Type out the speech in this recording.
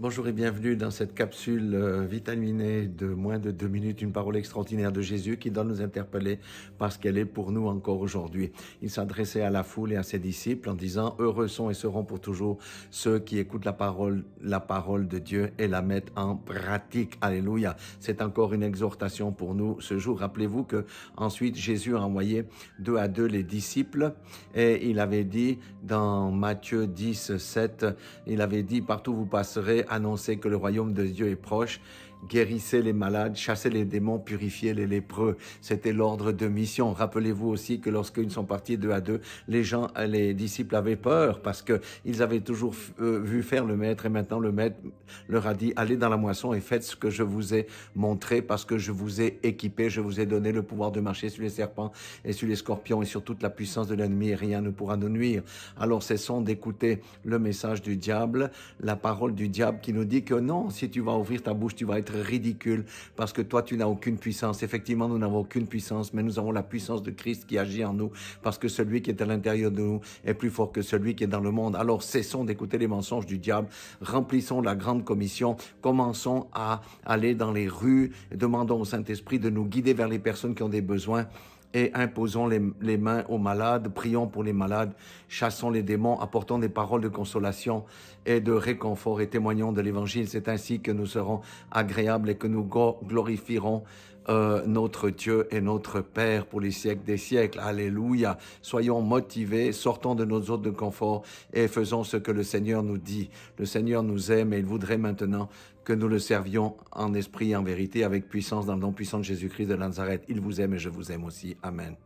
Bonjour et bienvenue dans cette capsule vitaminée de moins de 2 minutes, une parole extraordinaire de Jésus qui doit nous interpeller parce qu'elle est pour nous encore aujourd'hui. Il s'adressait à la foule et à ses disciples en disant « Heureux sont et seront pour toujours ceux qui écoutent la parole de Dieu et la mettent en pratique. » Alléluia. C'est encore une exhortation pour nous ce jour. Rappelez-vous que ensuite Jésus a envoyé 2 à 2 les disciples et il avait dit dans Matthieu 10, 7, il avait dit « Partout vous passerez, annoncez que le royaume de Dieu est proche, guérissez les malades, chassez les démons, purifiez les lépreux. » C'était l'ordre de mission. Rappelez-vous aussi que lorsqu'ils sont partis 2 à 2, les disciples avaient peur parce que ils avaient toujours vu faire le maître et maintenant le maître leur a dit « Allez dans la moisson et faites ce que je vous ai montré parce que je vous ai équipé, je vous ai donné le pouvoir de marcher sur les serpents et sur les scorpions et sur toute la puissance de l'ennemi et rien ne pourra nous nuire. » Alors cessons d'écouter le message du diable, la parole du diable qui nous dit que non, si tu vas ouvrir ta bouche, tu vas être ridicule parce que toi, tu n'as aucune puissance. Effectivement, nous n'avons aucune puissance, mais nous avons la puissance de Christ qui agit en nous parce que celui qui est à l'intérieur de nous est plus fort que celui qui est dans le monde. Alors, cessons d'écouter les mensonges du diable, remplissons la grande commission, commençons à aller dans les rues, demandons au Saint-Esprit de nous guider vers les personnes qui ont des besoins et imposons les mains aux malades, prions pour les malades, chassons les démons, apportons des paroles de consolation et de réconfort et témoignons de l'Évangile. C'est ainsi que nous serons agréables et que nous glorifierons notre Dieu et notre Père pour les siècles des siècles. Alléluia. Soyons motivés, sortons de nos zones de confort et faisons ce que le Seigneur nous dit. Le Seigneur nous aime et il voudrait maintenant que nous le servions en esprit et en vérité avec puissance dans le nom puissant de Jésus-Christ de Nazareth. Il vous aime et je vous aime aussi. Amen.